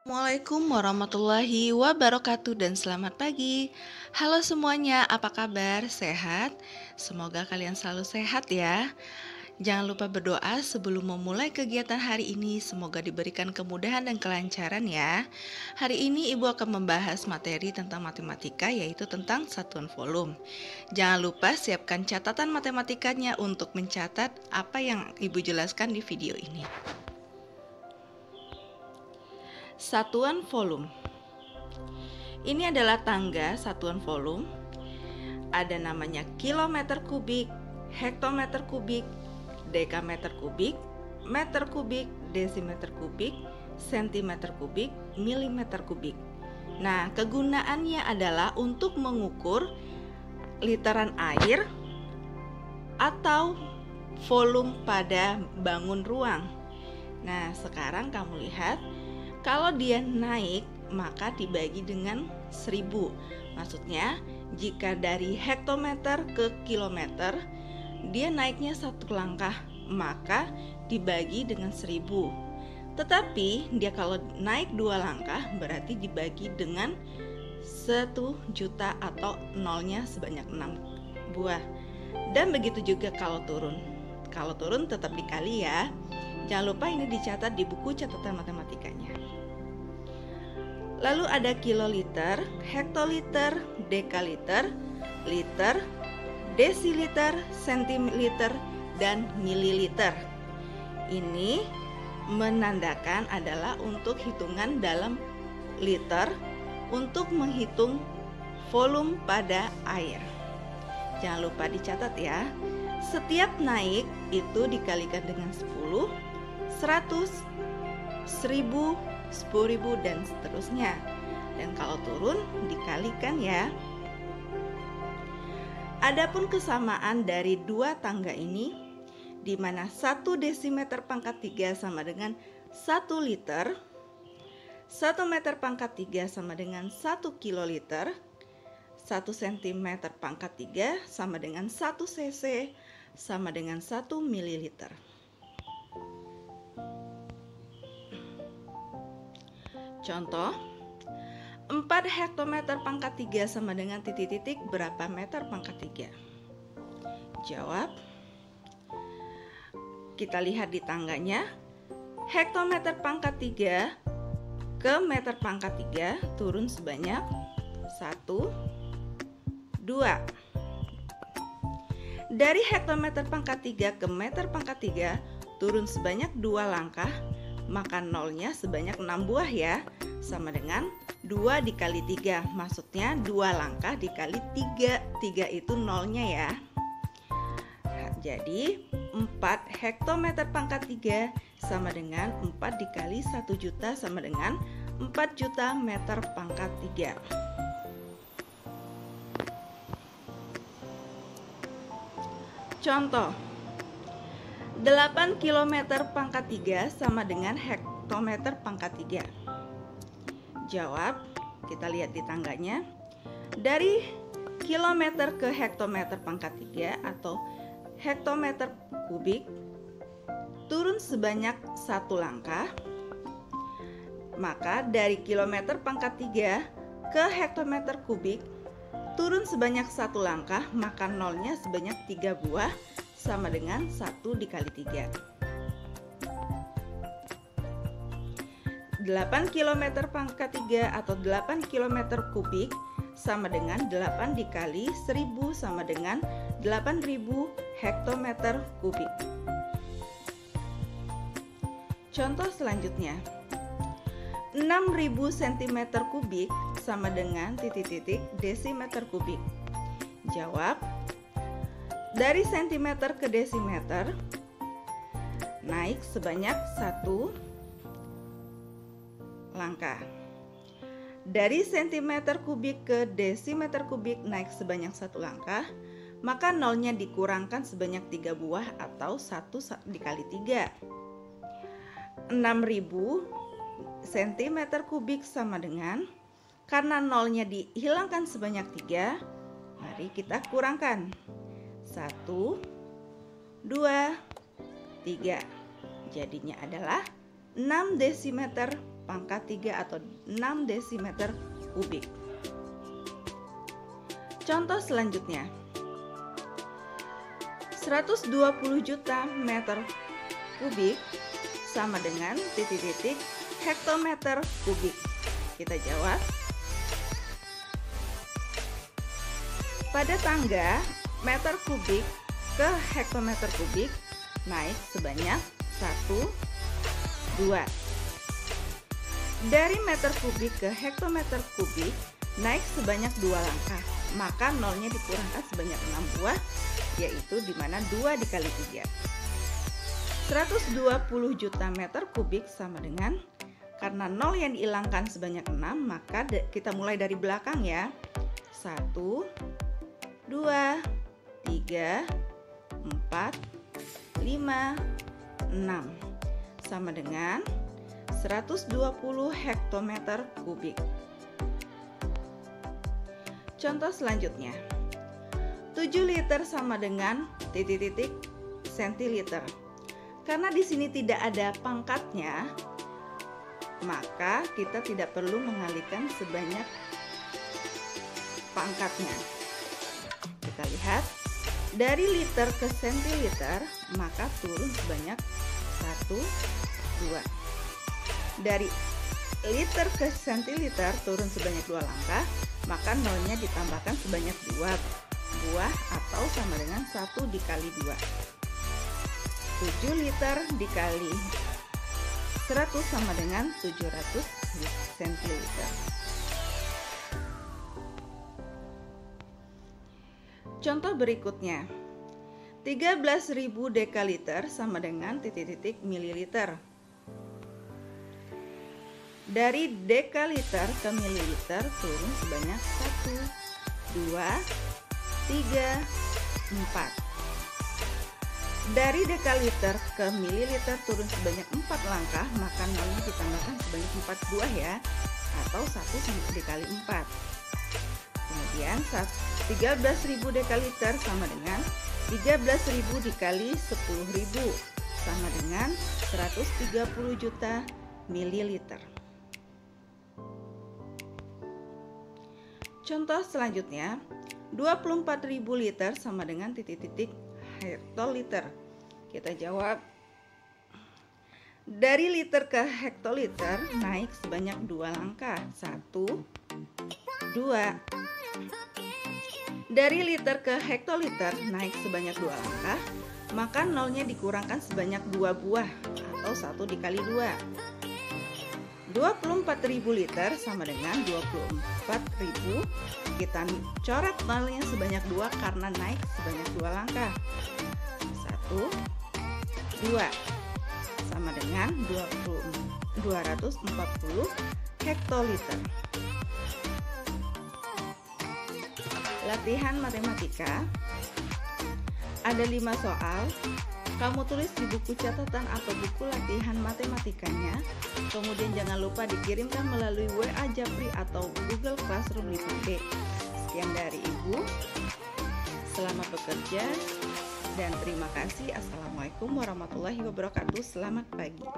Assalamualaikum warahmatullahi wabarakatuh dan selamat pagi. Halo semuanya, apa kabar? Sehat? Semoga kalian selalu sehat ya. Jangan lupa berdoa sebelum memulai kegiatan hari ini. Semoga diberikan kemudahan dan kelancaran ya. Hari ini Ibu akan membahas materi tentang matematika, yaitu tentang satuan volume. Jangan lupa siapkan catatan matematikanya untuk mencatat apa yang Ibu jelaskan di video ini. Satuan volume. Ini adalah tangga satuan volume. Ada namanya kilometer kubik, hektometer kubik, dekameter kubik, meter kubik, desimeter kubik, sentimeter kubik, milimeter kubik. Nah, kegunaannya adalah untuk mengukur literan air atau volume pada bangun ruang. Nah, sekarang kamu lihat, kalau dia naik maka dibagi dengan 1000. Maksudnya jika dari hektometer ke kilometer dia naiknya satu langkah, maka dibagi dengan 1000. Tetapi dia kalau naik 2 langkah berarti dibagi dengan 1 juta atau nolnya sebanyak 6 buah. Dan begitu juga kalau turun. Kalau turun tetap dikali ya. Jangan lupa ini dicatat di buku catatan matematikanya. Lalu ada kiloliter, hektoliter, dekaliter, liter, desiliter, sentiliter, dan mililiter. Ini menandakan adalah untuk hitungan dalam liter untuk menghitung volume pada air. Jangan lupa dicatat ya. Setiap naik itu dikalikan dengan 10, 100, 1000, 10.000 dan seterusnya. Dan kalau turun dikalikan ya. Adapun kesamaan dari dua tangga ini, di mana 1 desimeter pangkat 3 sama dengan 1 liter, 1 meter pangkat 3 sama dengan 1 kiloliter, 1 sentimeter pangkat 3 sama dengan 1 cc sama dengan 1 mililiter. Contoh, 4 hektometer pangkat 3 sama dengan titik-titik berapa meter pangkat 3? Jawab. Kita lihat di tangganya. Hektometer pangkat 3 ke meter pangkat 3 turun sebanyak 1, 2. Dari hektometer pangkat 3 ke meter pangkat 3 turun sebanyak 2 langkah, maka nolnya sebanyak 6 buah ya. Sama dengan 2 dikali 3, maksudnya 2 langkah dikali 3. 3 itu nolnya ya. Jadi 4 hektometer pangkat 3 sama dengan 4 dikali 1 juta sama dengan 4 juta meter pangkat 3. Contoh, 8 kilometer pangkat 3 sama dengan hektometer pangkat 3. Jawab, kita lihat di tangganya. Dari kilometer ke hektometer pangkat 3 atau hektometer kubik turun sebanyak 1 langkah. Maka dari kilometer pangkat 3 ke hektometer kubik turun sebanyak 1 langkah, maka nolnya sebanyak 3 buah sama dengan 1 dikali 3. 8 km pangkat 3 atau 8 km kubik sama dengan 8 dikali 1000 sama dengan 8000 hektometer kubik. Contoh selanjutnya, 6000 cm kubik sama dengan titik-titik desimeter kubik. Jawab, dari sentimeter ke desimeter naik sebanyak 1 langkah. Dari sentimeter kubik ke desimeter kubik naik sebanyak 1 langkah, maka nolnya dikurangkan sebanyak 3 buah atau 1 dikali 3. 6000 cm kubik sama dengan, karena nolnya dihilangkan sebanyak 3, mari kita kurangkan. 1, 2, 3. Jadinya adalah 6 desimeter pangkat 3 atau 6 desimeter kubik. Contoh selanjutnya, 120 juta meter kubik sama dengan titik-titik hektometer kubik. Kita jawab. Pada tangga meter kubik ke hektometer kubik naik sebanyak 1, 2. Dari meter kubik ke hektometer kubik naik sebanyak 2 langkah, maka nolnya dikurangkan sebanyak 6 buah, yaitu dimana 2 dikali 3. 120 juta meter kubik sama dengan, karena nol yang dihilangkan sebanyak 6, maka kita mulai dari belakang ya. 1, 2, 3, 4, 5, 6 sama dengan 120 hektometer kubik. Contoh selanjutnya, 7 liter sama dengan titik-titik sentiliter. Karena di sini tidak ada pangkatnya, maka kita tidak perlu mengalihkan sebanyak pangkatnya. Kita lihat, dari liter ke sentiliter, maka turun sebanyak 1, 2. Dari liter ke sentiliter turun sebanyak 2 langkah, maka nolnya ditambahkan sebanyak 2 buah atau sama dengan 1 dikali 2. 7 liter dikali 100 sama dengan 700 centiliter. Contoh berikutnya, 13.000 dekaliter sama dengan titik-titik mililiter. Dari dekaliter ke mililiter turun sebanyak 1, 2, 3, 4. Dari dekaliter ke mililiter turun sebanyak 4 langkah, maka nolnya ditambahkan sebanyak 4 buah ya, atau 1 dikali 4. Kemudian 13.000 dekaliter sama dengan 13.000 dikali 10.000 sama dengan 130 juta mililiter. Contoh selanjutnya, 24.000 liter sama dengan titik-titik hektoliter. Kita jawab, dari liter ke hektoliter naik sebanyak 2 langkah, 1, 2. Dari liter ke hektoliter naik sebanyak 2 langkah, maka nolnya dikurangkan sebanyak 2 buah atau 1 dikali 2. 24.000 liter sama dengan 24.000, kita coret nolnya sebanyak 2 karena naik sebanyak 2 langkah. 1, 2 sama dengan 240 hektoliter. Latihan matematika. Ada 5 soal. Kamu tulis di buku catatan atau buku latihan matematikanya. Kemudian jangan lupa dikirimkan melalui WA Japri atau Google Classroom 5B. Sekian dari Ibu. Selamat bekerja dan terima kasih. Assalamualaikum warahmatullahi wabarakatuh. Selamat pagi.